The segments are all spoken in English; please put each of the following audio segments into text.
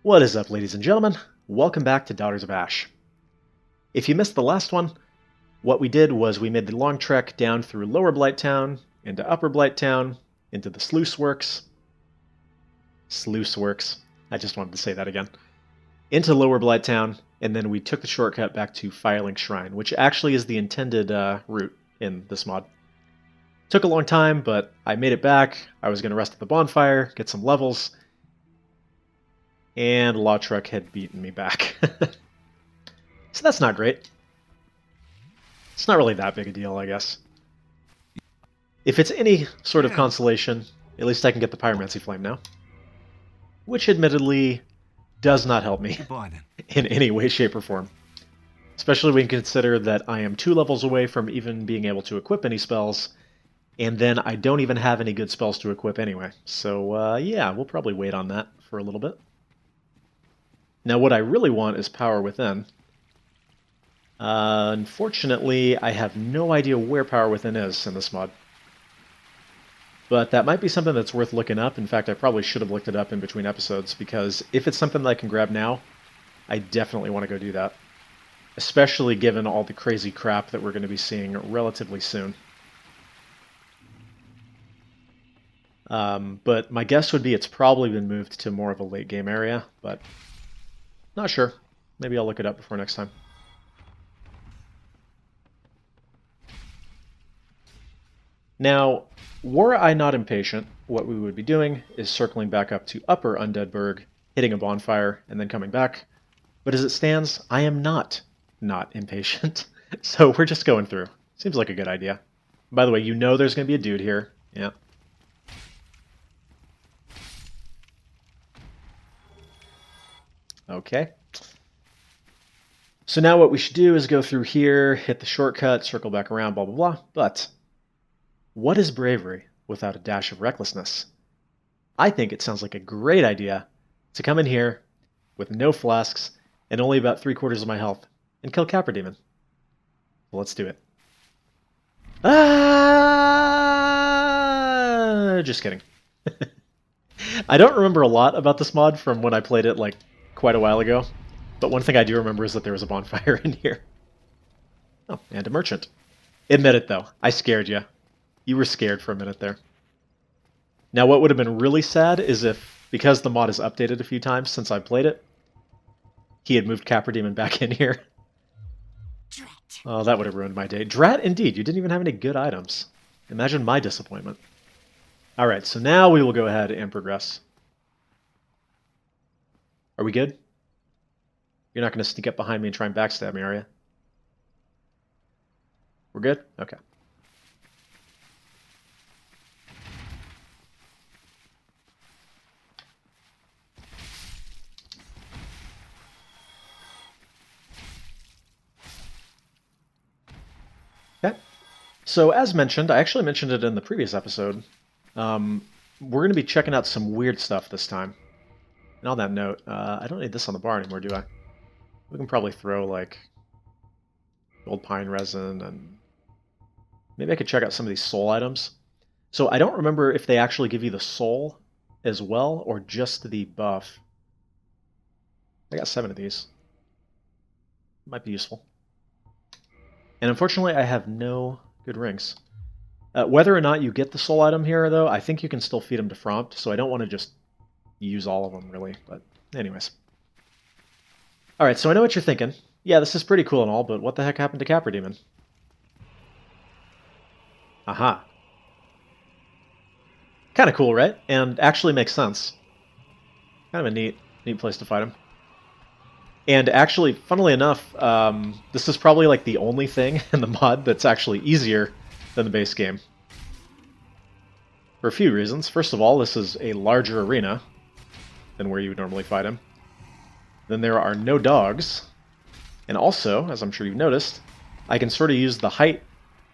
What is up, ladies and gentlemen? Welcome back to Daughters of Ash. If you missed the last one, what we did was we made the long trek down through Lower Blighttown, into Upper Blighttown, into the Sluice Works. Sluice Works. I just wanted to say that again. Into Lower Blighttown, and then we took the shortcut back to Firelink Shrine, which actually is the intended route in this mod. Took a long time, but I made it back. I was going to rest at the bonfire, get some levels, and Lautrec had beaten me back. So that's not great. It's not really that big a deal, I guess. If it's any sort of consolation, at least I can get the Pyromancy Flame now. Which admittedly does not help me in any way, shape, or form. Especially when you consider that I am 2 levels away from even being able to equip any spells, and then I don't even have any good spells to equip anyway. So yeah, we'll probably wait on that for a little bit. Now what I really want is Power Within. Unfortunately, I have no idea where Power Within is in this mod. But that might be something that's worth looking up. In fact, I probably should have looked it up in between episodes, because if it's something that I can grab now, I definitely want to go do that. Especially given all the crazy crap that we're going to be seeing relatively soon. But my guess would be it's probably been moved to more of a late game area, but not sure. Maybe I'll look it up before next time. Now, were I not impatient, what we would be doing is circling back up to Upper Undeadburg, hitting a bonfire, and then coming back. But as it stands, I am not impatient. So we're just going through. Seems like a good idea. By the way, you know there's going to be a dude here. Yeah. Okay. So now what we should do is go through here, hit the shortcut, circle back around, blah, blah, blah. But what is bravery without a dash of recklessness? I think it sounds like a great idea to come in here with no flasks and only about 3/4 of my health and kill Capridemon. So let's do it. Just kidding. I don't remember a lot about this mod from when I played it like quite a while ago, but one thing I do remember is that there was a bonfire in here. Oh, and a merchant. Admit it though, I scared you. You were scared for a minute there. Now what would have been really sad is if, because the mod is updated a few times since I played it, he had moved Capridemon back in here. Drat. Oh, that would have ruined my day. Drat indeed, you didn't even have any good items. Imagine my disappointment. Alright, so now we will go ahead and progress. Are we good? You're not going to sneak up behind me and try and backstab me, are you? We're good? Okay. Okay. So as mentioned, I actually mentioned it in the previous episode, we're going to be checking out some weird stuff this time. And on that note, I don't need this on the bar anymore, do I? We can probably throw, like, gold pine resin, and maybe I could check out some of these soul items. So I don't remember if they actually give you the soul as well, or just the buff. I got 7 of these. Might be useful. And unfortunately, I have no good rings. Whether or not you get the soul item here, though, I think you can still feed them to Frompt, so I don't want to just use all of them, really. But anyways. Alright, so I know what you're thinking. Yeah, this is pretty cool and all, but what the heck happened to Capridemon? Aha. Kind of cool, right? And actually makes sense. Kind of a neat place to fight him. And actually, funnily enough, this is probably like the only thing in the mod that's actually easier than the base game. For a few reasons. First of all, this is a larger arena than where you would normally fight him. Then there are no dogs. And also, as I'm sure you've noticed, I can sort of use the height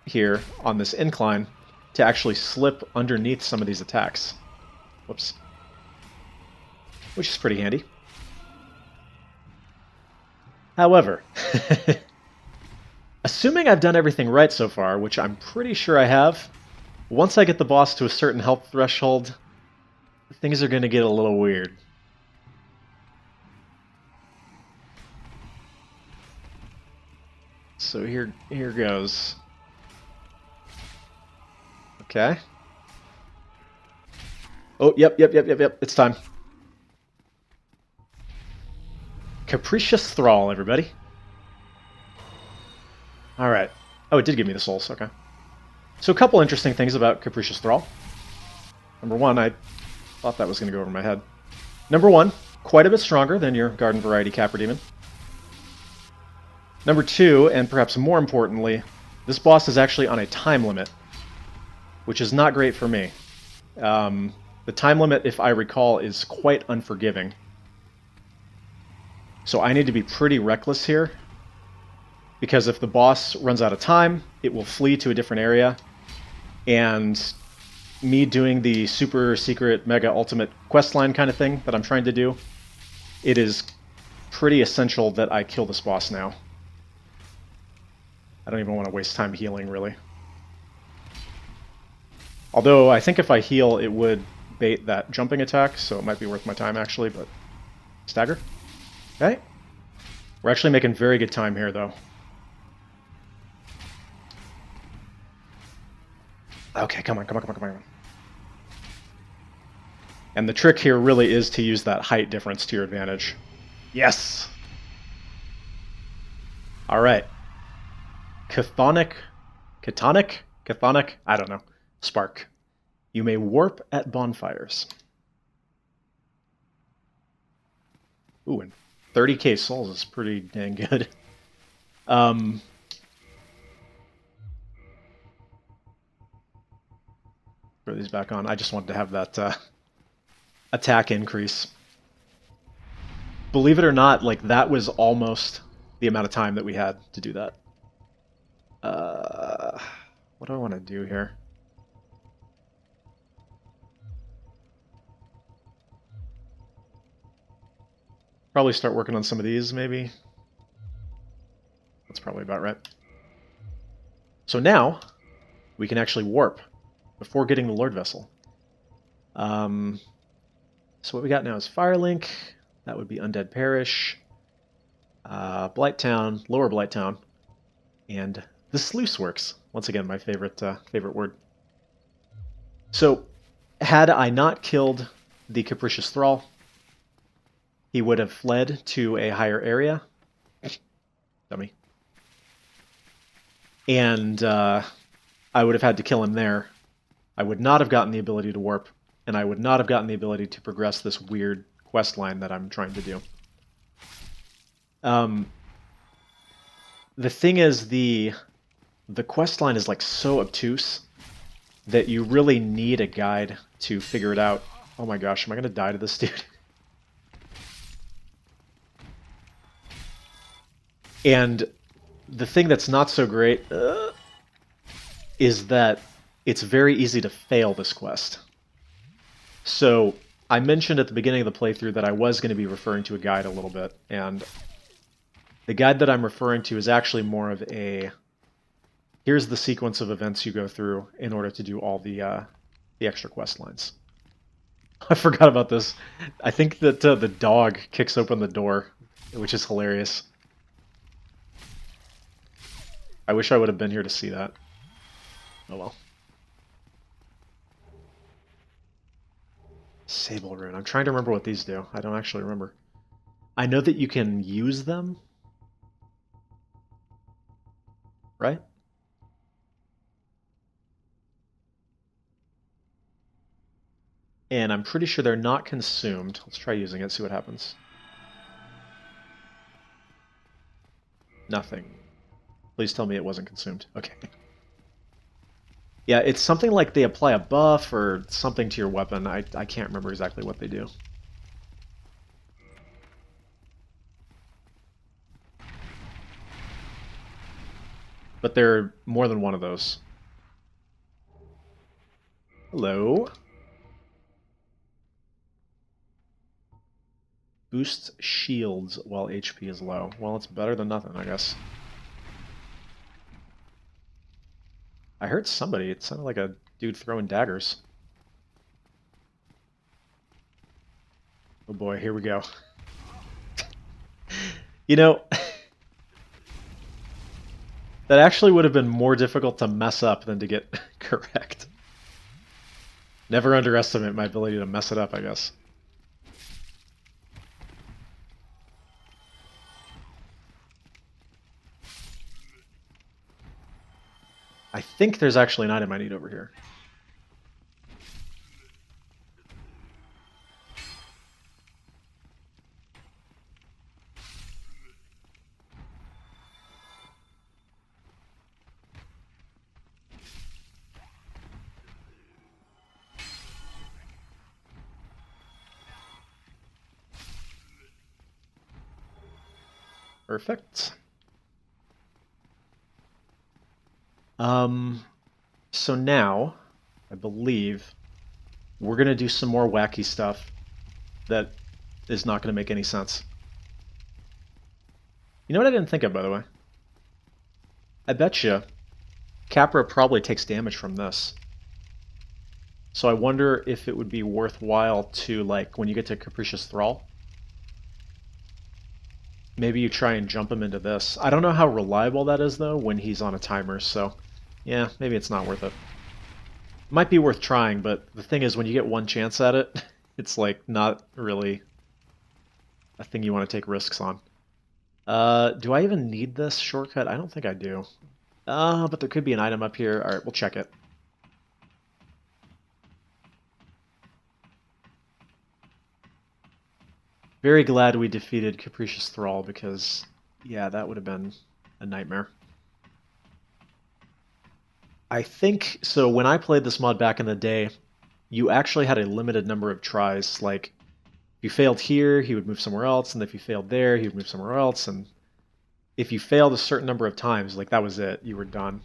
here on this incline to actually slip underneath some of these attacks. Whoops. Which is pretty handy. However, assuming I've done everything right so far, which I'm pretty sure I have, once I get the boss to a certain health threshold, things are going to get a little weird. So here goes. Okay. Oh, yep. It's time. Capricious Thrall, everybody. Alright. Oh, it did give me the souls, okay. So a couple interesting things about Capricious Thrall. Number one, I thought that was going to go over my head. Number one, quite a bit stronger than your Garden Variety Capra Demon. Number two, and perhaps more importantly, this boss is actually on a time limit, which is not great for me. The time limit, if I recall, is quite unforgiving. So I need to be pretty reckless here, because if the boss runs out of time, it will flee to a different area, and me doing the super secret mega ultimate questline kind of thing that I'm trying to do, it is pretty essential that I kill this boss now. I don't even want to waste time healing, really. Although, I think if I heal, it would bait that jumping attack, so it might be worth my time, actually, but... Stagger? Okay. We're actually making very good time here, though. Okay, come on. And the trick here really is to use that height difference to your advantage. Yes! Alright. Chthonic? I don't know. Spark. You may warp at bonfires. Ooh, and 30k souls is pretty dang good. Throw these back on. I just wanted to have that attack increase. Believe it or not, like, that was almost the amount of time that we had to do that. What do I want to do here? Probably start working on some of these, maybe. That's probably about right. So now, we can actually warp before getting the Lord Vessel. So what we got now is Firelink. That would be Undead Parish. Blighttown, Lower Blighttown. And the Sluice Works. Once again, my favorite word. So, had I not killed the Capricious Thrall, he would have fled to a higher area. Dummy. And I would have had to kill him there. I would not have gotten the ability to warp, and I would not have gotten the ability to progress this weird quest line that I'm trying to do. The thing is, the quest line is like so obtuse that you really need a guide to figure it out. Oh my gosh, am I going to die to this dude? And the thing that's not so great is that it's very easy to fail this quest. So I mentioned at the beginning of the playthrough that I was going to be referring to a guide a little bit, and the guide that I'm referring to is actually more of a, here's the sequence of events you go through in order to do all the extra quest lines. I forgot about this. I think that the dog kicks open the door, which is hilarious. I wish I would have been here to see that. Oh well. Sable Rune. I'm trying to remember what these do. I don't actually remember. I know that you can use them. Right? And I'm pretty sure they're not consumed. Let's try using it, see what happens. Nothing. Please tell me it wasn't consumed. Okay. Yeah, it's something like they apply a buff or something to your weapon. I can't remember exactly what they do. But there are more than one of those. Hello. Boosts shields while HP is low. Well, it's better than nothing, I guess. I heard somebody. It sounded like a dude throwing daggers. Oh boy, here we go. You know, That actually would have been more difficult to mess up than to get correct. Never underestimate my ability to mess it up, I guess. I think there's actually an item I need over here. Perfect. So now, I believe, we're going to do some more wacky stuff that is not going to make any sense. You know what I didn't think of, by the way? I bet you Capra probably takes damage from this. So I wonder if it would be worthwhile to, like, when you get to Capricious Thrall, maybe you try and jump him into this. I don't know how reliable that is, though, when he's on a timer, so yeah, maybe it's not worth it. Might be worth trying, but the thing is, when you get one chance at it, it's, like, not really a thing you want to take risks on. Do I even need this shortcut? I don't think I do. But there could be an item up here. Alright, we'll check it. Very glad we defeated Capricious Thrall because, yeah, that would have been a nightmare. I think, so when I played this mod back in the day, you actually had a limited number of tries. Like, if you failed here, he would move somewhere else, and if you failed there, he would move somewhere else, and if you failed a certain number of times, like, that was it. You were done.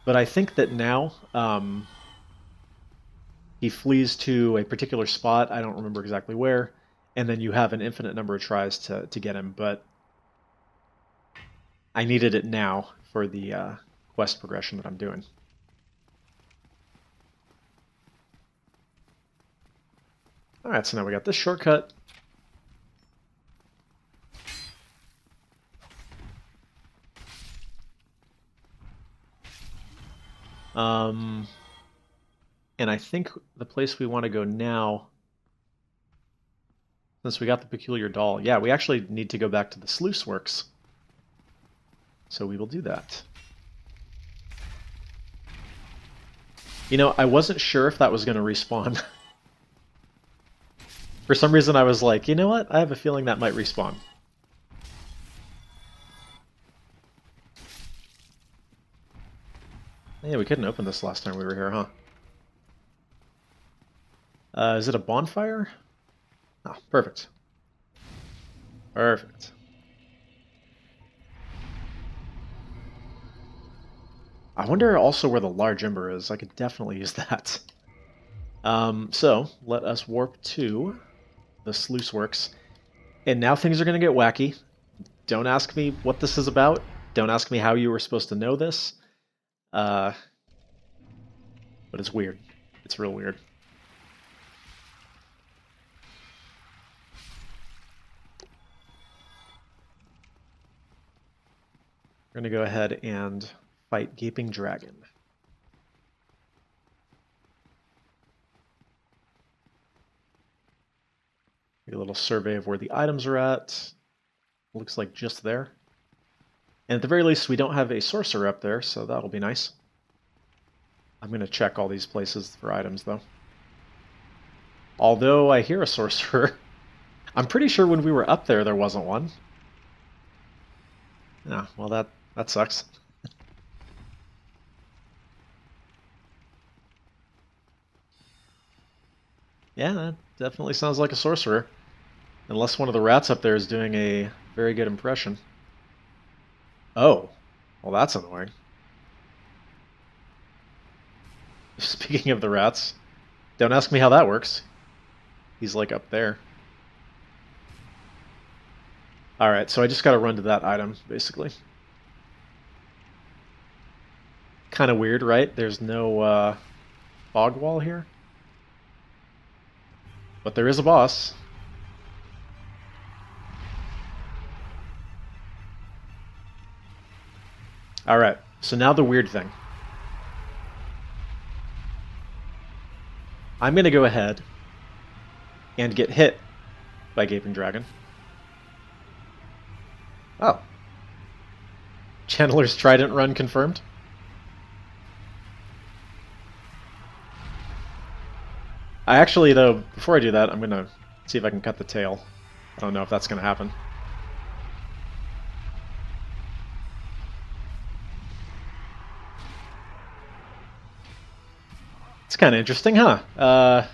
But I think that now, he flees to a particular spot, I don't remember exactly where, and then you have an infinite number of tries to get him, but I needed it now for the quest progression that I'm doing. Alright, so now we got this shortcut. And I think the place we want to go now, since we got the peculiar doll, yeah, we actually need to go back to the sluice works. So we will do that. You know, I wasn't sure if that was going to respawn. For some reason I was like, you know what? I have a feeling that might respawn. Yeah, we couldn't open this last time we were here, huh? Is it a bonfire? Oh, perfect. Perfect. I wonder also where the large ember is. I could definitely use that. So, let us warp to the sluice works. And now things are going to get wacky. Don't ask me what this is about. Don't ask me how you were supposed to know this. But it's weird. It's real weird. We're going to go ahead and fight Gaping Dragon. Get a little survey of where the items are at. Looks like just there. And at the very least, we don't have a sorcerer up there, so that'll be nice. I'm going to check all these places for items, though. Although I hear a sorcerer. I'm pretty sure when we were up there wasn't one. Yeah, well, that sucks. Yeah, that definitely sounds like a sorcerer. Unless one of the rats up there is doing a very good impression. Oh, well, that's annoying. Speaking of the rats, don't ask me how that works. He's like up there. Alright, so I just gotta run to that item, basically. Kind of weird, right? There's no fog wall here. But there is a boss. Alright, so now the weird thing. I'm going to go ahead and get hit by Gaping Dragon. Oh. Chandler's Trident run confirmed? I actually, though, before I do that, I'm going to see if I can cut the tail. I don't know if that's going to happen. It's kind of interesting, huh?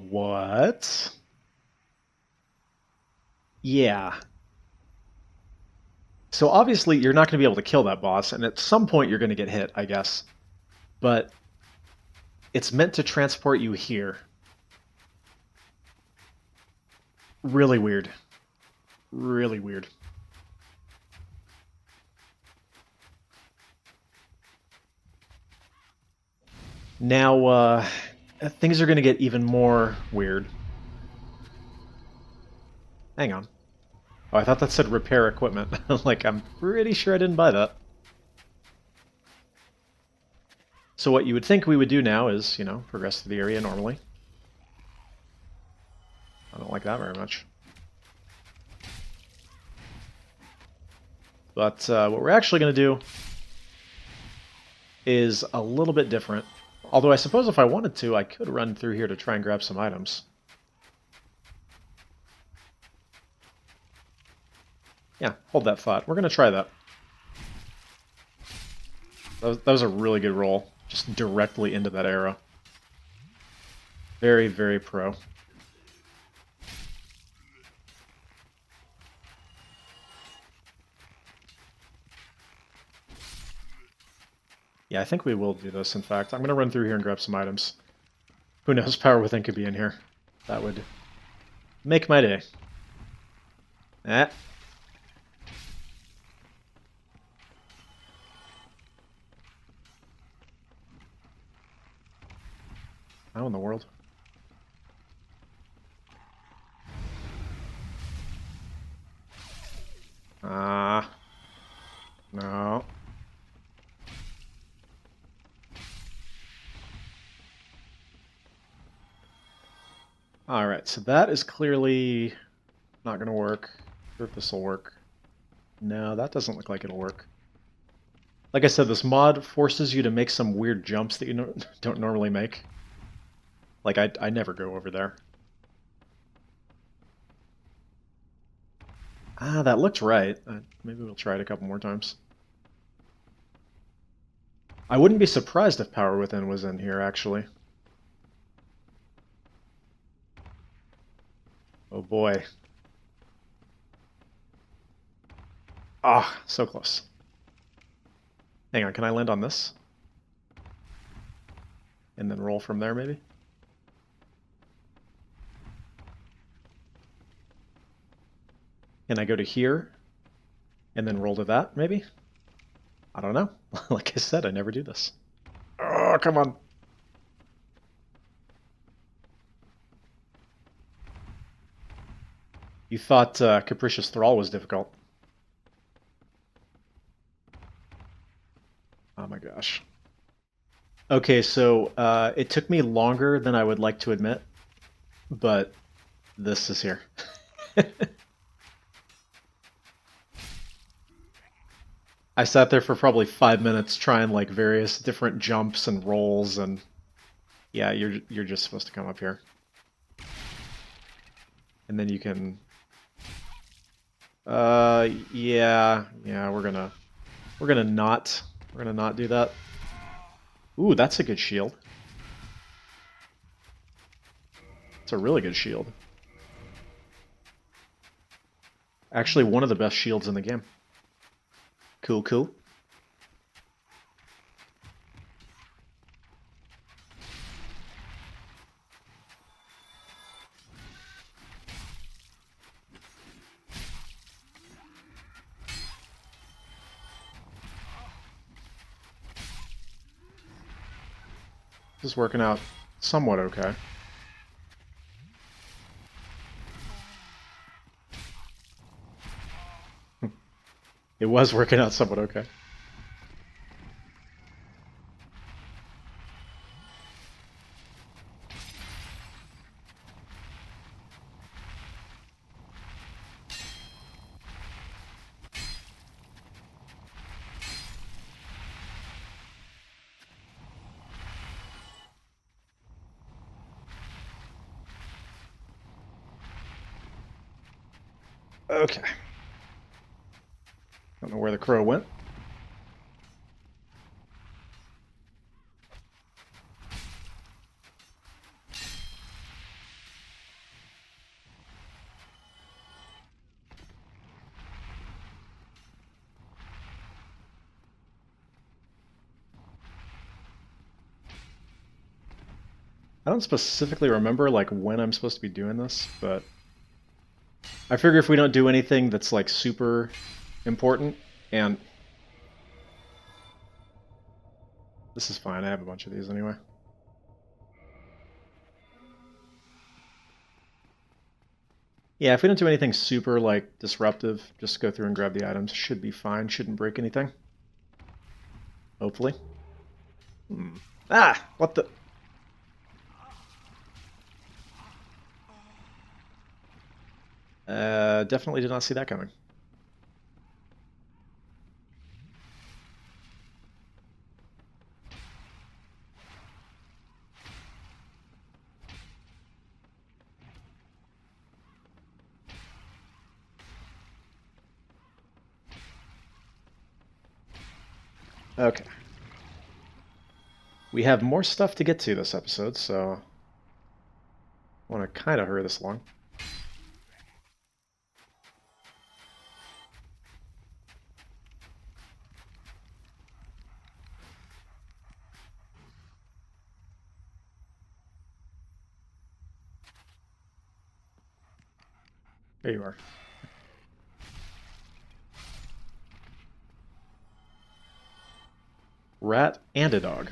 What? Yeah. So obviously you're not going to be able to kill that boss, and at some point you're going to get hit, I guess. But it's meant to transport you here. Really weird. Really weird. Now, things are going to get even more weird. Hang on. Oh, I thought that said repair equipment. Like, I'm pretty sure I didn't buy that. So what you would think we would do now is, you know, progress through the area normally. I don't like that very much. But what we're actually going to do is a little bit different. Although I suppose if I wanted to, I could run through here to try and grab some items. Yeah, hold that thought. We're going to try that. That was a really good roll. Just directly into that arrow. Very, very pro. Yeah, I think we will do this, in fact. I'm going to run through here and grab some items. Who knows, Power Within could be in here. That would make my day. Eh. How in the world? No. Alright, so that is clearly not going to work. I wonder if this will work. No, that doesn't look like it'll work. Like I said, this mod forces you to make some weird jumps that you don't normally make. Like, I never go over there. Ah, that looked right. Maybe we'll try it a couple more times. I wouldn't be surprised if Power Within was in here, actually. Oh boy. Ah, so close. Hang on, can I land on this? And then roll from there, maybe? Can I go to here? And then roll to that, maybe? I don't know. Like I said, I never do this. Oh, come on. You thought Capricious Thrall was difficult. Oh my gosh. Okay, so it took me longer than I would like to admit, but this is here. I sat there for probably 5 minutes trying like various different jumps and rolls, and yeah, you're just supposed to come up here, and then you can. Yeah, we're gonna not do that. Ooh, that's a good shield. It's a really good shield. Actually, one of the best shields in the game. Cool, cool. This is working out somewhat okay. It was working out somewhat okay. Okay. Don't know where the crow went. I don't specifically remember like when I'm supposed to be doing this, but I figure if we don't do anything that's like super important, and this is fine, I have a bunch of these anyway. Yeah, if we don't do anything super like disruptive, just go through and grab the items. Should be fine, shouldn't break anything. Hopefully. Ah! What the... Definitely did not see that coming. Okay. We have more stuff to get to this episode, so I want to kind of hurry this along. There you are. Rat and a dog.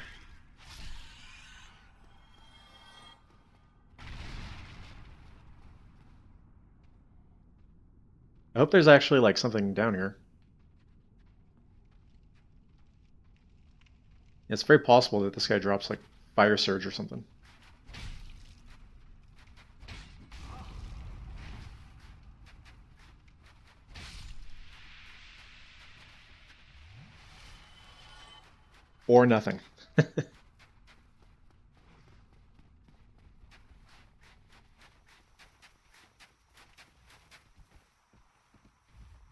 I hope there's actually like something down here. It's very possible that this guy drops like Fire Surge or something. Or nothing.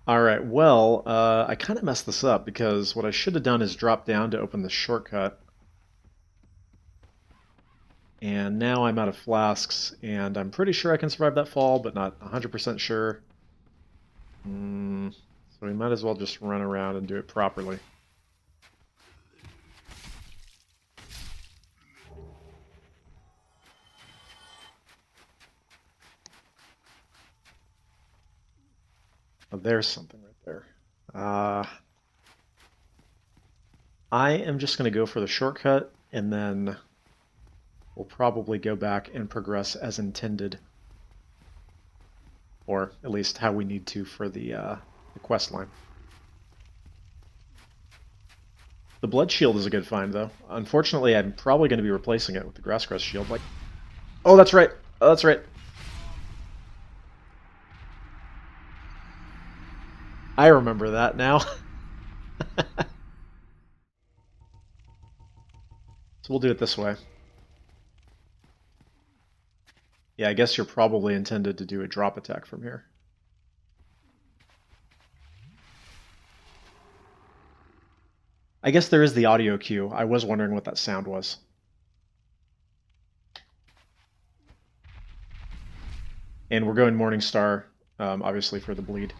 Alright, well, I kind of messed this up because what I should have done is drop down to open the shortcut. And now I'm out of flasks, and I'm pretty sure I can survive that fall, but not 100% sure. So we might as well just run around and do it properly. Oh, there's something right there. I am just going to go for the shortcut, and then we'll probably go back and progress as intended. Or at least how we need to for the quest line. The blood shield is a good find, though. Unfortunately, I'm probably going to be replacing it with the grass crest shield. Like, oh, that's right. Oh, that's right. I remember that now. So we'll do it this way. Yeah, I guess you're probably intended to do a drop attack from here. I guess there is the audio cue. I was wondering what that sound was. And we're going Morningstar, obviously, for the bleed.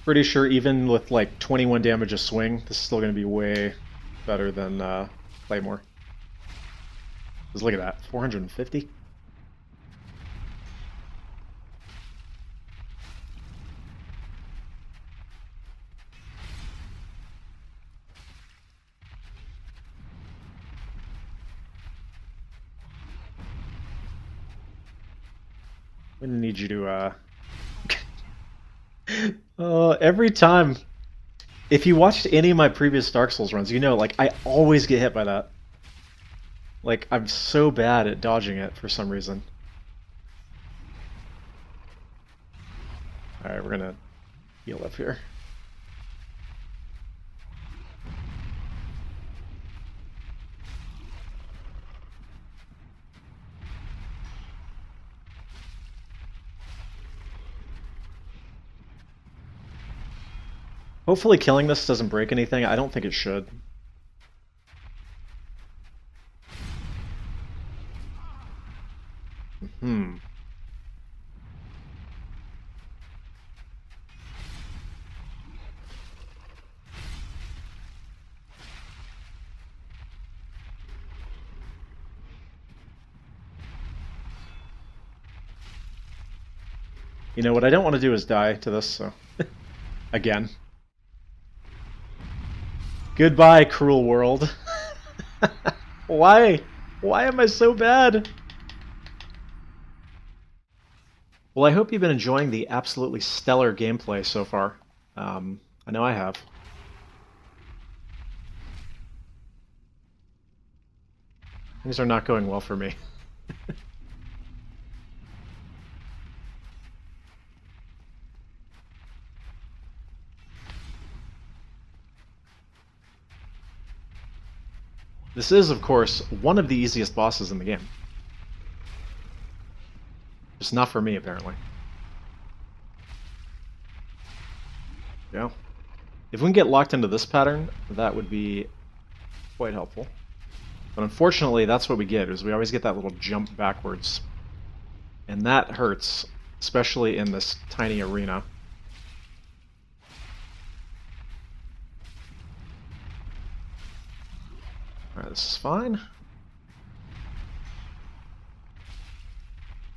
pretty sure even with like 21 damage a swing, this is still going to be way better than Claymore. Just look at that, 450. I'm gonna need you to every time, if you watched any of my previous Dark Souls runs, you know, like, I always get hit by that. Like, I'm so bad at dodging it for some reason. Alright, we're gonna heal up here. Hopefully killing this doesn't break anything. I don't think it should. Hmm. You know, what I don't want to do is die to this, so... Again. Goodbye, cruel world. Why? Why am I so bad? Well, I hope you've been enjoying the absolutely stellar gameplay so far. I know I have. Things are not going well for me. This is, of course, one of the easiest bosses in the game. Just not for me, apparently. Yeah. If we can get locked into this pattern, that would be quite helpful. But unfortunately, that's what we get, is we always get that little jump backwards. And that hurts, especially in this tiny arena. Alright, this is fine.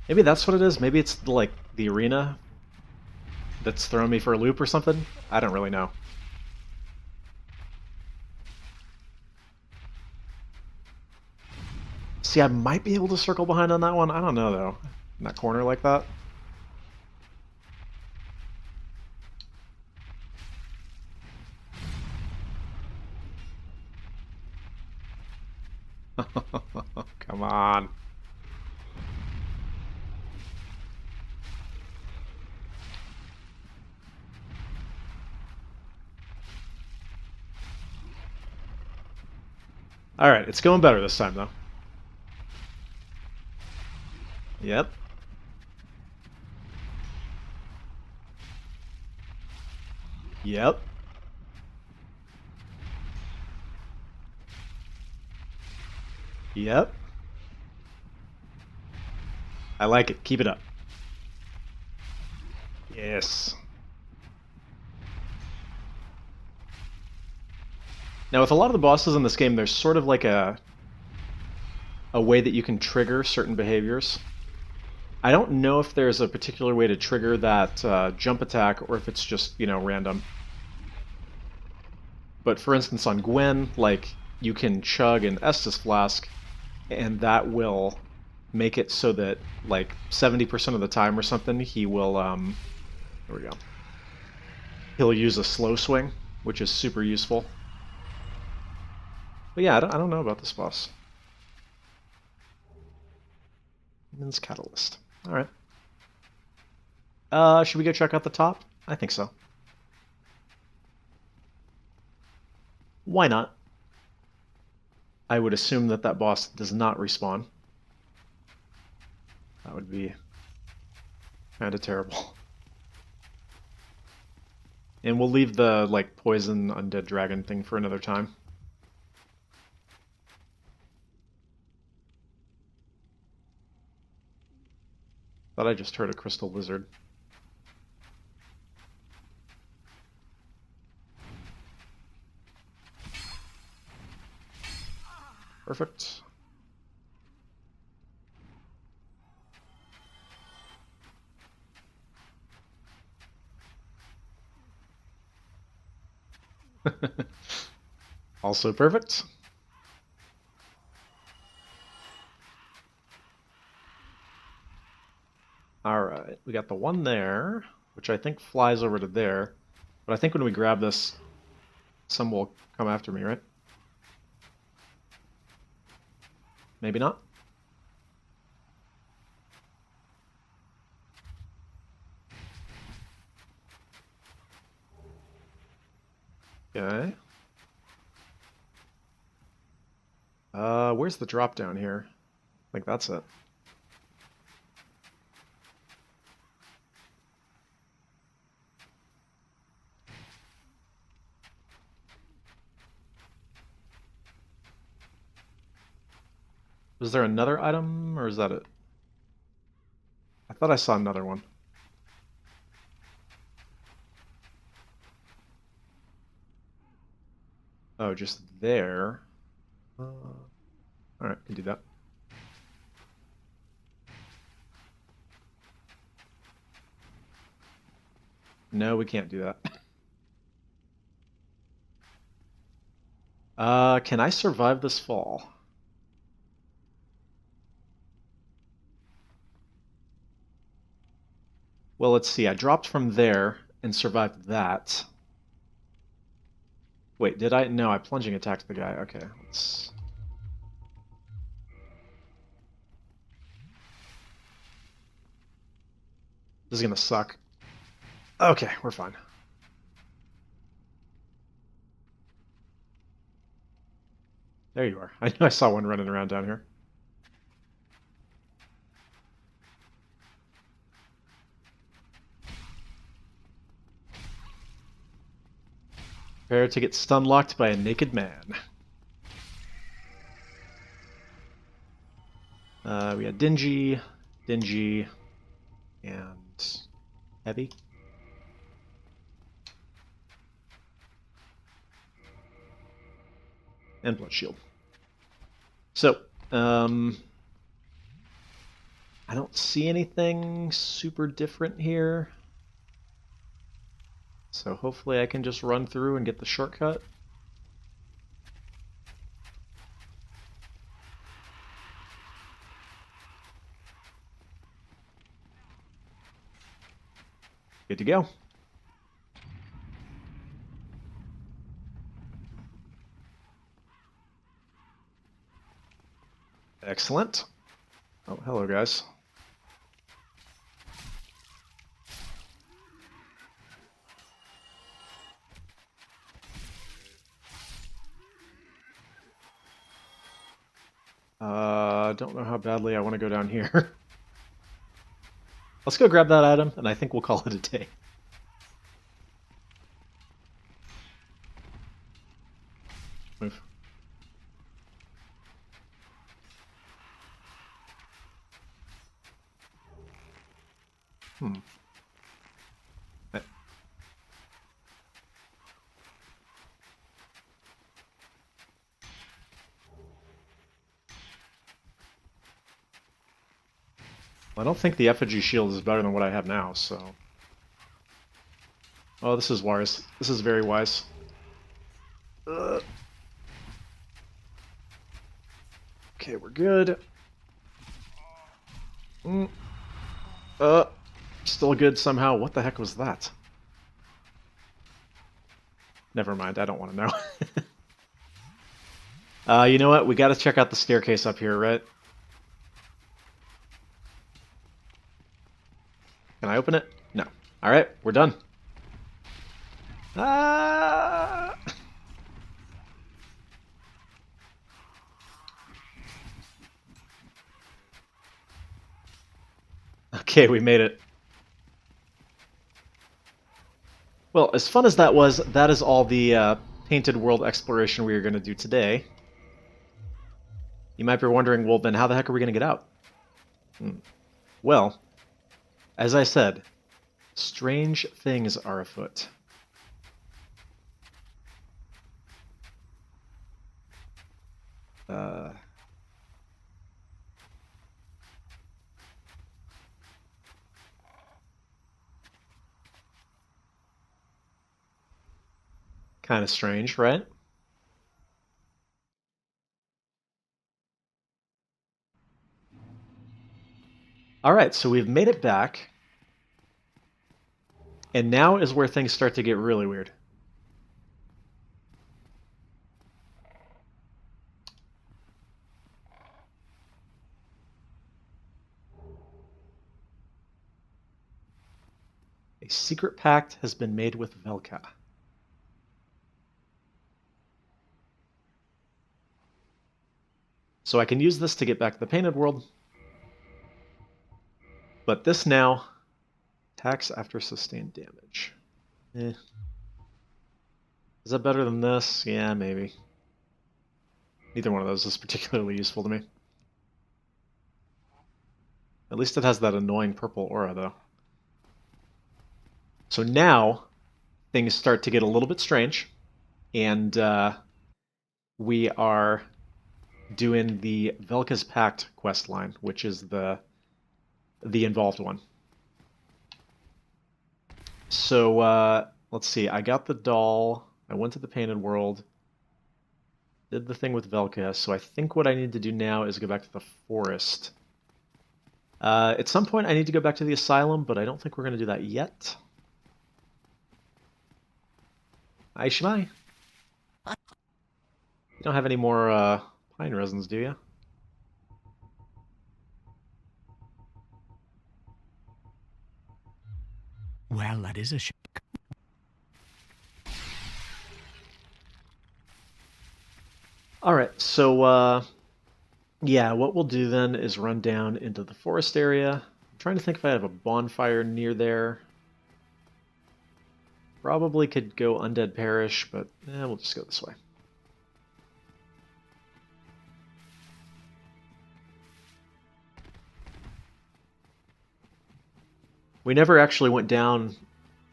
Maybe that's what it is. Maybe it's like the arena that's throwing me for a loop or something. I don't really know. See, I might be able to circle behind on that one. I don't know, though. In that corner like that. Come on. Alright, it's going better this time, though. Yep. Yep. Yep. I like it. Keep it up. Yes. Now, with a lot of the bosses in this game, there's sort of like a way that you can trigger certain behaviors. I don't know if there's a particular way to trigger that jump attack, or if it's just, you know, random. But for instance, on Gwen, like, you can chug an Estus Flask, and that will make it so that, like, 70% of the time or something, he will, there we go. He'll use a slow swing, which is super useful. But yeah, I don't know about this boss. Min's Catalyst. Alright. Should we go check out the top? I think so. Why not? I would assume that that boss does not respawn. That would be kind of terrible. And we'll leave the, like, poison undead dragon thing for another time. Thought I just heard a crystal lizard. Perfect. Also perfect. Alright, we got the one there, which I think flies over to there. But I think when we grab this, some will come after me, right? Maybe not? Okay. Where's the drop down here? I think that's it. Was there another item, or is that it? I thought I saw another one. Oh, just there. Alright, can do that. No, we can't do that. Can I survive this fall? Well, let's see. I dropped from there and survived that. Wait, did I? No, I plunging attacked the guy. Okay, let's... This is gonna suck. Okay, we're fine. There you are. I knew I saw one running around down here. Prepare to get stun locked by a naked man. We had Dingy, and Heavy. And Blood Shield. So, I don't see anything super different here. So hopefully I can just run through and get the shortcut. Good to go. Excellent. Oh, hello, guys. Don't know how badly I want to go down here. Let's go grab that item, and I think we'll call it a day. Move. I don't think the effigy shield is better than what I have now, so... Oh, this is wise. This is very wise. Okay, we're good. Still good somehow. What the heck was that? Never mind, I don't want to know. You know what? We gotta check out the staircase up here, right? Can I open it? No. Alright, we're done. Ah! Okay, we made it. Well, as fun as that was, that is all the Painted World exploration we are going to do today. You might be wondering, well, then how the heck are we going to get out? Well, as I said, strange things are afoot. Kind of strange, right? Alright, so we've made it back. And now is where things start to get really weird. A secret pact has been made with Velka. So I can use this to get back to the Painted World. But this now attacks after sustained damage. Is that better than this? Yeah, maybe. Neither one of those is particularly useful to me. At least it has that annoying purple aura, though. So now things start to get a little bit strange, and we are doing the Velka's Pact quest line, which is the involved one. So let's see. I got the doll. I went to the Painted World. Did the thing with Velka. So I think what I need to do now is go back to the forest. At some point I need to go back to the asylum, but I don't think we're going to do that yet. Aishimai. You don't have any more pine resins, do you? Well, that is a shock. Alright, so yeah, what we'll do then is run down into the forest area. I'm trying to think if I have a bonfire near there. Probably could go Undead Parish, but we'll just go this way. We never actually went down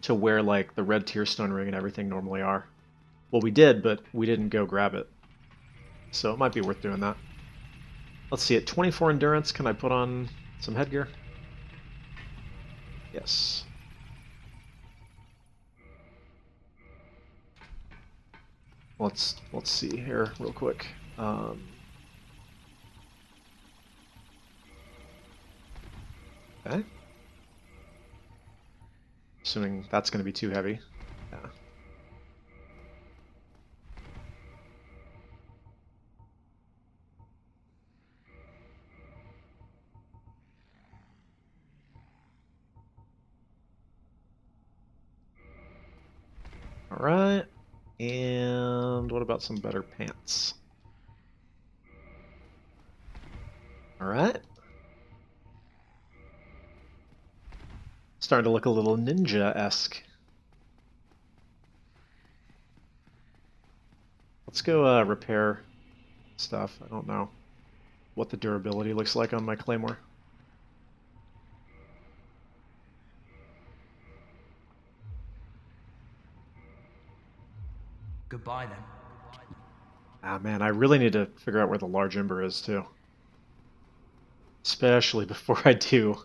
to where, like, the red Tearstone ring and everything normally are. Well, we did, but we didn't go grab it. So it might be worth doing that. Let's see, at 24 endurance, can I put on some headgear? Yes. Let's see here real quick. Okay. Assuming that's going to be too heavy. Yeah. Alright. And what about some better pants? Alright. Starting to look a little ninja-esque. Let's go repair stuff. I don't know what the durability looks like on my claymore. Goodbye, then. Ah, man, I really need to figure out where the large ember is, too. Especially before I do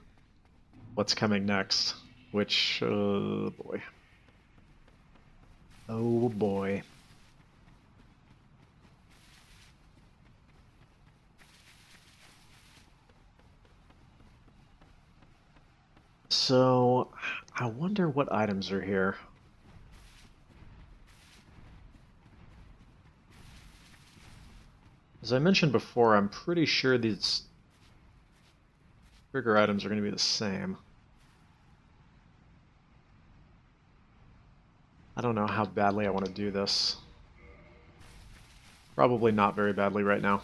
what's coming next. Which, boy. Oh, boy. So, I wonder what items are here. As I mentioned before, I'm pretty sure these trigger items are going to be the same. I don't know how badly I want to do this. Probably not very badly right now.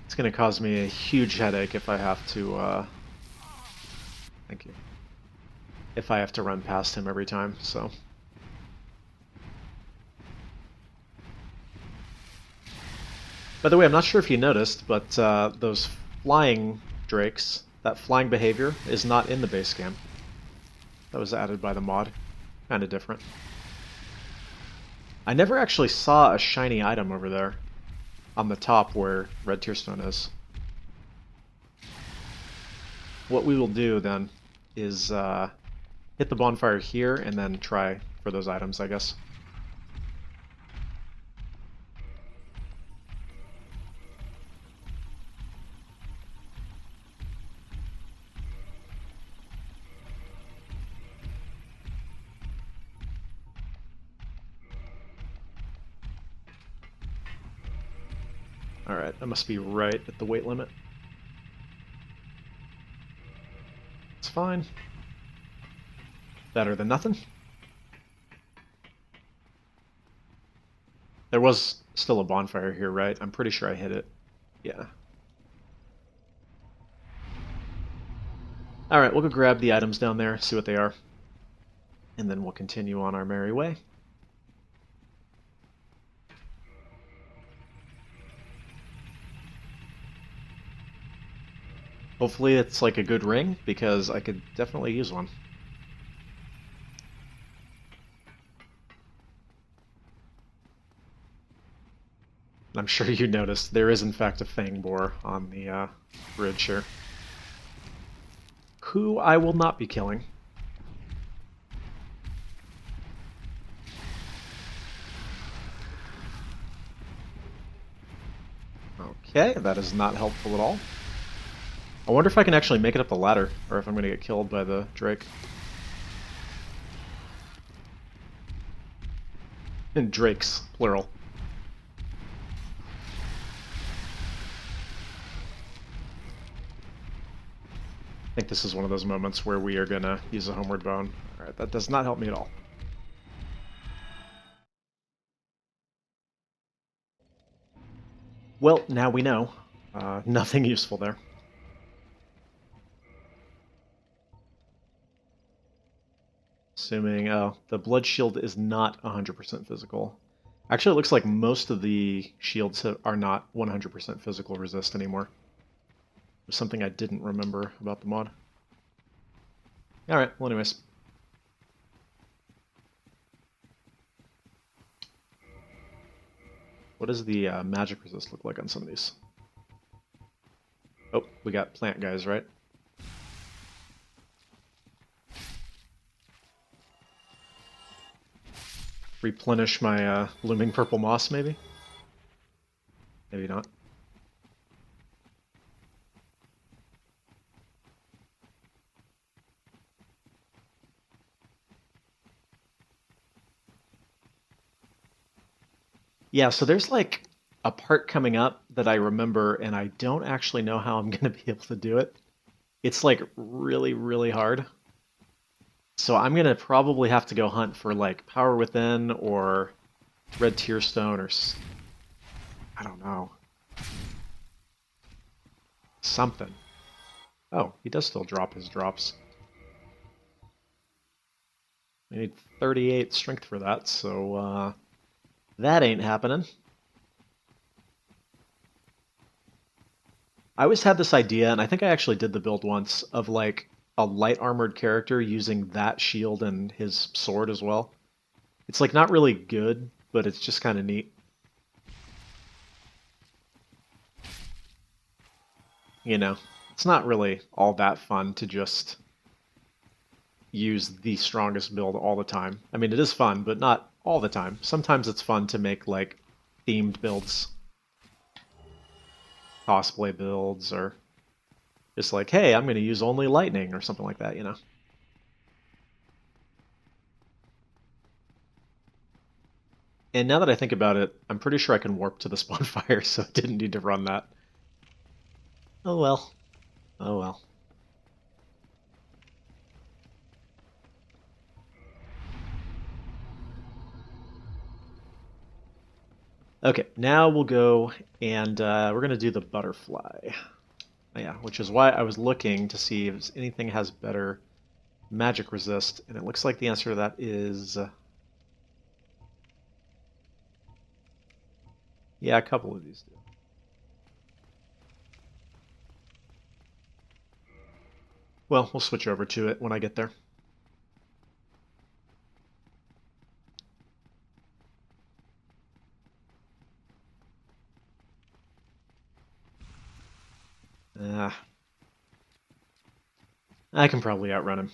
It's going to cause me a huge headache if I have to, thank you. If I have to run past him every time, so. By the way, I'm not sure if you noticed, but those flying drakes, that flying behavior, is not in the base game. That was added by the mod. Kind of different. I never actually saw a shiny item over there on the top where Red Tearstone is. What we will do then is hit the bonfire here and then try for those items, I guess. Alright, I must be right at the weight limit. It's fine. Better than nothing. There was still a bonfire here, right? I'm pretty sure I hit it. Yeah. Alright, we'll go grab the items down there, see what they are. And then we'll continue on our merry way. Hopefully it's like a good ring, because I could definitely use one. I'm sure you noticed there is in fact a Fang Boar on the bridge here. Who I will not be killing. Okay, that is not helpful at all. I wonder if I can actually make it up the ladder, or if I'm going to get killed by the Drake. And Drakes, plural. I think this is one of those moments where we are going to use a Homeward Bone. Alright, that does not help me at all. Well, now we know. Nothing useful there. Assuming, oh, the blood shield is not 100% physical. Actually, it looks like most of the shields are not 100% physical resist anymore. There's something I didn't remember about the mod. Alright, well anyways. What does the magic resist look like on some of these? Oh, we got plant guys, right? Replenish my looming purple moss, maybe? Maybe not. Yeah, so there's like a part coming up that I remember, and I don't actually know how I'm going to be able to do it. It's like really, really hard. So I'm going to probably have to go hunt for like Power Within or Red Tearstone or I don't know. Something. Oh, he does still drop his drops. We need 38 strength for that, so that ain't happening. I always had this idea, and I think I actually did the build once, of like a light armored character using that shield and his sword as well. It's like not really good, but it's just kind of neat. You know, it's not really all that fun to just use the strongest build all the time. I mean, it is fun, but not all the time. Sometimes it's fun to make like themed builds, cosplay builds, or just like, hey, I'm going to use only lightning or something like that, you know? And now that I think about it, I'm pretty sure I can warp to this bonfire, so I didn't need to run that. Oh well. Oh well. Okay, now we'll go and we're going to do the butterfly. Yeah, which is why I was looking to see if anything has better magic resist, and it looks like the answer to that is... yeah, a couple of these do. Well, we'll switch over to it when I get there. I can probably outrun him.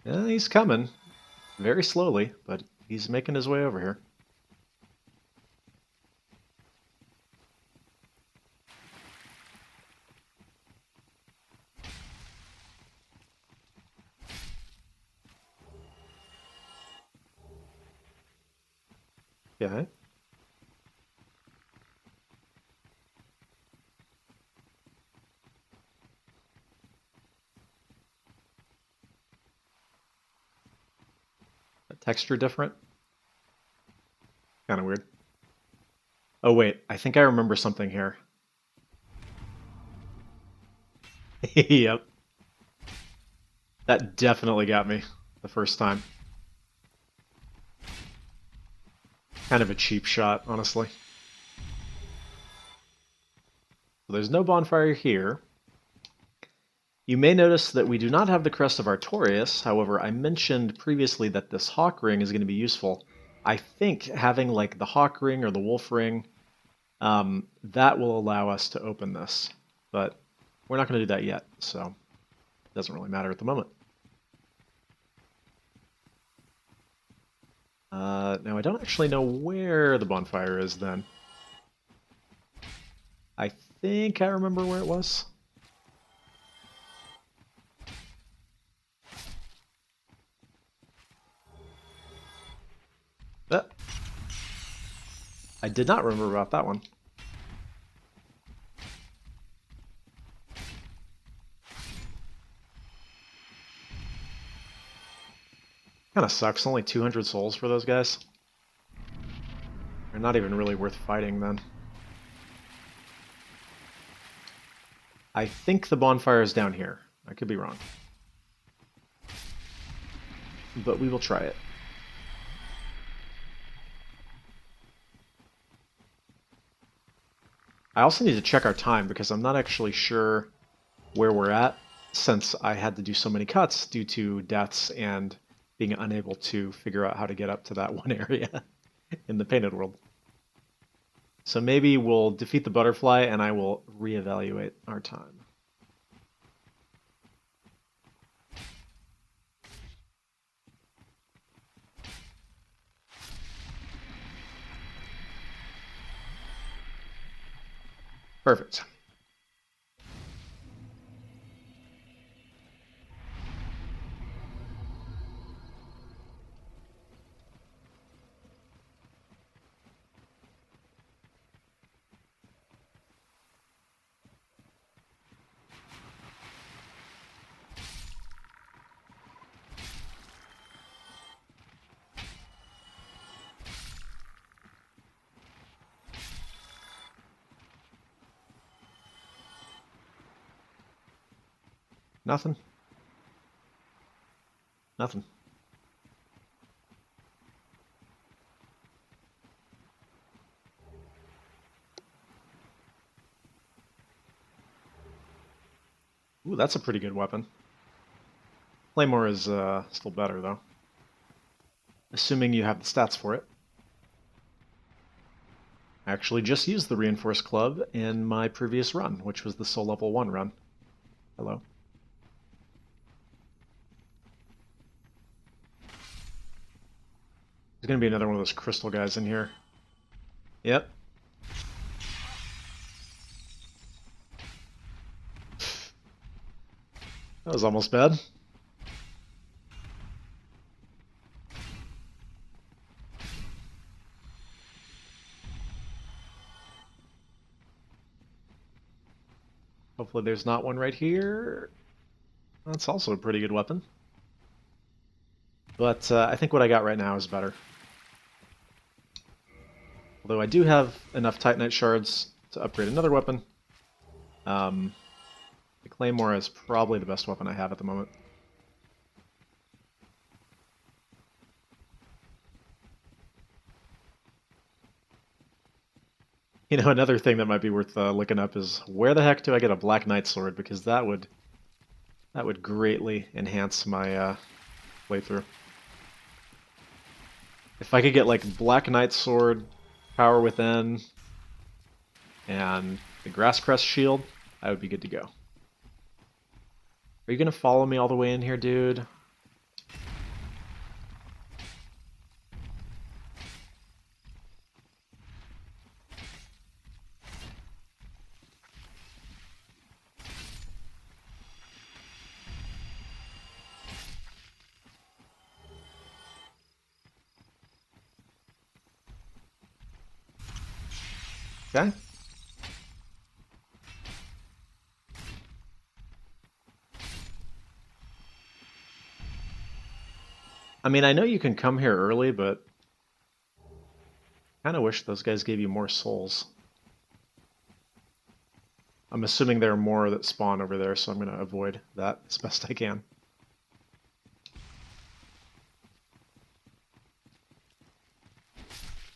Yeah, he's coming. Very slowly, but he's making his way over here. Yeah. Texture different. Kind of weird. Oh wait, I think I remember something here. Yep. That definitely got me the first time. Kind of a cheap shot, honestly. So there's no bonfire here. You may notice that we do not have the crest of Artorias. However, I mentioned previously that this hawk ring is going to be useful. I think having like the hawk ring or the wolf ring, that will allow us to open this. But we're not going to do that yet, so it doesn't really matter at the moment. Now, I don't actually know where the bonfire is then. I think I remember where it was. I did not remember about that one. Kind of sucks, only 200 souls for those guys. They're not even really worth fighting then. I think the bonfire is down here. I could be wrong. But we will try it. I also need to check our time because I'm not actually sure where we're at since I had to do so many cuts due to deaths and being unable to figure out how to get up to that one area in the painted world. So maybe we'll defeat the butterfly and I will reevaluate our time. Perfect. Nothing. Nothing. Ooh, that's a pretty good weapon. Claymore is still better, though. Assuming you have the stats for it. I actually just used the Reinforced Club in my previous run, which was the Soul Level 1 run. Hello. There's going to be another one of those crystal guys in here. Yep. That was almost bad. Hopefully there's not one right here. That's also a pretty good weapon. But I think what I got right now is better. Although I do have enough Titanite shards to upgrade another weapon. The Claymore is probably the best weapon I have at the moment. You know, another thing that might be worth looking up is where the heck do I get a Black Knight sword? Because that would greatly enhance my playthrough. If I could get like Black Knight sword, Power Within, and the Grass Crest shield, I would be good to go. Are you gonna follow me all the way in here, dude? Okay. I mean, I know you can come here early, but I kind of wish those guys gave you more souls. I'm assuming there are more that spawn over there, so I'm going to avoid that as best I can.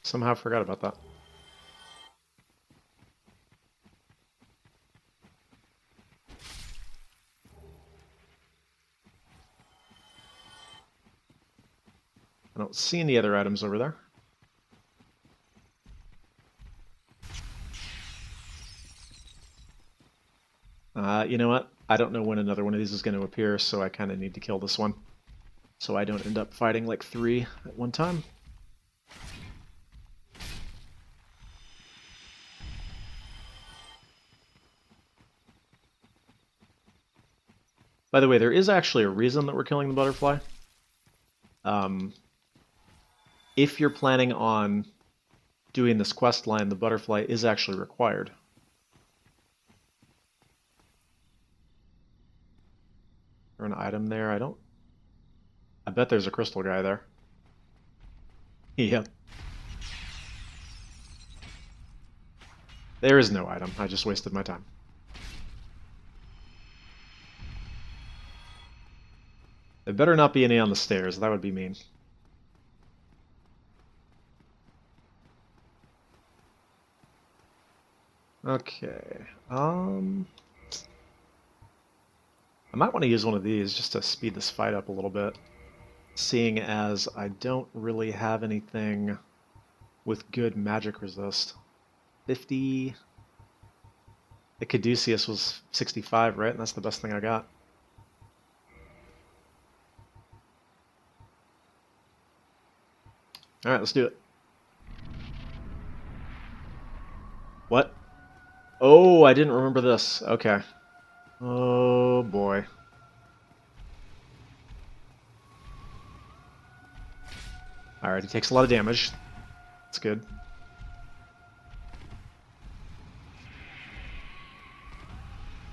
Somehow forgot about that. I don't see any other items over there. You know what? I don't know when another one of these is going to appear, so I kind of need to kill this one. So I don't end up fighting like 3 at one time. By the way, there is actually a reason that we're killing the butterfly. If you're planning on doing this quest line, the butterfly is actually required. Or an item there? I bet there's a crystal guy there. Yep. There is no item. I just wasted my time. There better not be any on the stairs. That would be mean. Okay. I might want to use one of these just to speed this fight up a little bit, seeing as I don't really have anything with good magic resist. 50... The Caduceus was 65, right? And that's the best thing I got. Alright, let's do it. What? Oh, I didn't remember this. Okay. Oh boy. Alright, he takes a lot of damage. That's good.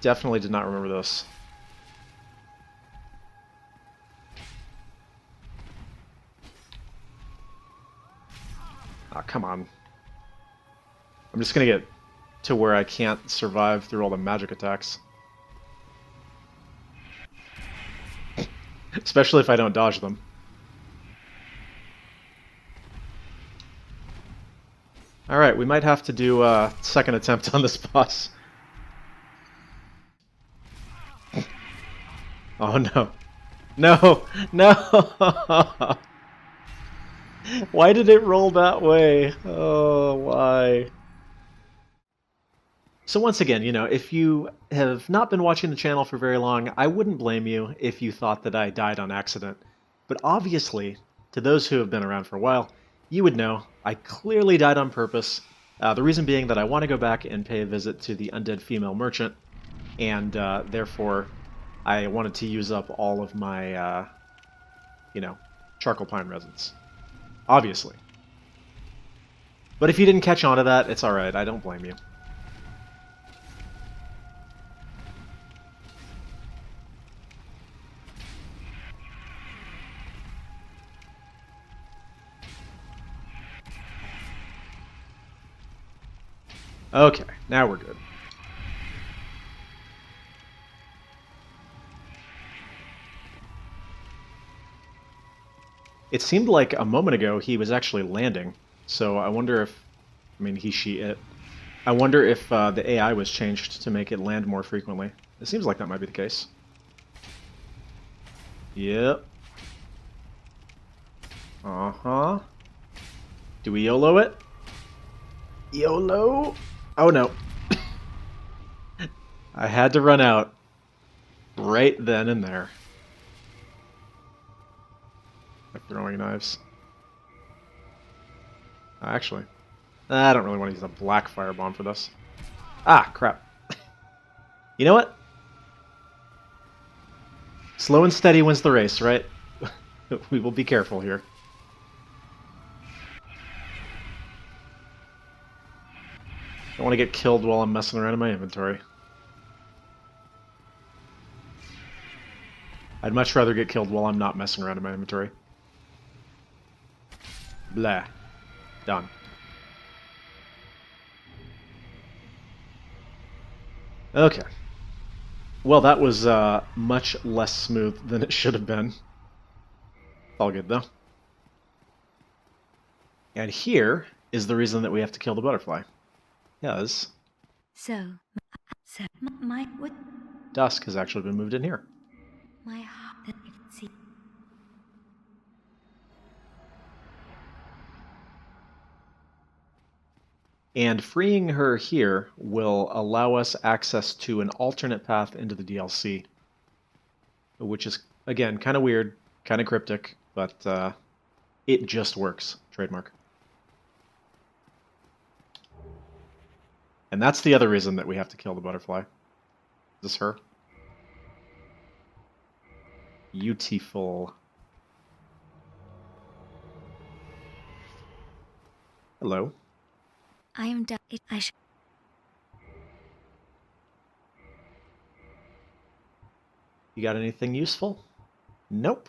Definitely did not remember this. Oh, come on. I'm just gonna get to where I can't survive through all the magic attacks. Especially if I don't dodge them. Alright, we might have to do a second attempt on this boss. Oh no. No! No! Why did it roll that way? Oh, why? So once again, you know, if you have not been watching the channel for very long, I wouldn't blame you if you thought that I died on accident. But obviously, to those who have been around for a while, you would know I clearly died on purpose. The reason being that I want to go back and pay a visit to the undead female merchant, and therefore I wanted to use up all of my, you know, charcoal pine resins. Obviously. But if you didn't catch on to that, it's alright, I don't blame you. Okay, now we're good. It seemed like a moment ago he was actually landing, so I wonder if... I mean, he, she, it. I wonder if the AI was changed to make it land more frequently. It seems like that might be the case. Yep. Uh-huh. Do we YOLO it? YOLO? Oh no. I had to run out right then and there. Like throwing knives. Actually, I don't really want to use a black firebomb for this. Ah, crap. You know what? Slow and steady wins the race, right? We will be careful here. Don't want to get killed while I'm messing around in my inventory. I'd much rather get killed while I'm not messing around in my inventory. Blah. Done. Okay. Well, that was much less smooth than it should have been. All good, though. And here is the reason that we have to kill the butterfly. Yes. So my what? Dusk has actually been moved in here. My heart that it see. And freeing her here will allow us access to an alternate path into the DLC. Which is, again, kind of weird, kind of cryptic, but it just works. Trademark. And that's the other reason that we have to kill the butterfly. Is this her? Beautiful. Hello. I am done. You got anything useful? Nope.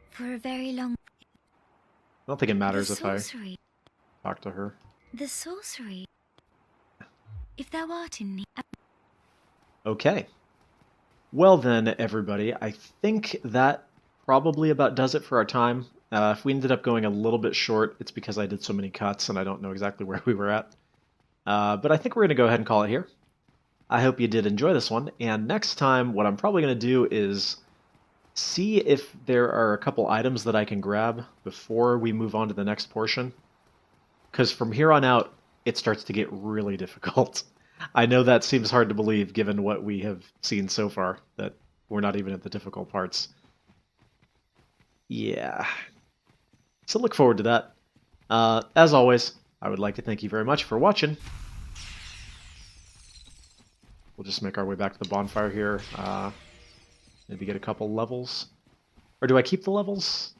For a very long. I don't think it matters The if I sorcery. talk to her. The sorcery. If thou art in need. Okay. Well then, everybody, I think that probably about does it for our time. If we ended up going a little bit short, it's because I did so many cuts and I don't know exactly where we were at. But I think we're going to go ahead and call it here. I hope you did enjoy this one, and next time what I'm probably going to do is see if there are a couple items that I can grab before we move on to the next portion. Because from here on out, it starts to get really difficult. I know that seems hard to believe given what we have seen so far, that we're not even at the difficult parts. Yeah. So look forward to that. As always, I would like to thank you very much for watching. We'll just make our way back to the bonfire here. Maybe get a couple levels. Or do I keep the levels?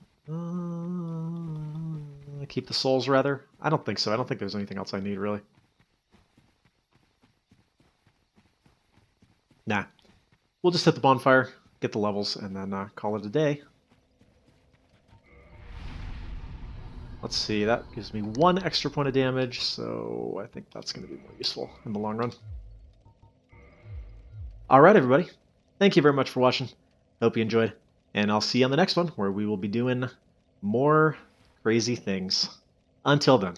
Keep the souls, rather? I don't think so. I don't think there's anything else I need, really. Nah. We'll just hit the bonfire, get the levels, and then call it a day. Let's see, that gives me 1 extra point of damage, so I think that's going to be more useful in the long run. Alright, everybody. Thank you very much for watching. Hope you enjoyed. And I'll see you on the next one, where we will be doing more crazy things. Until then.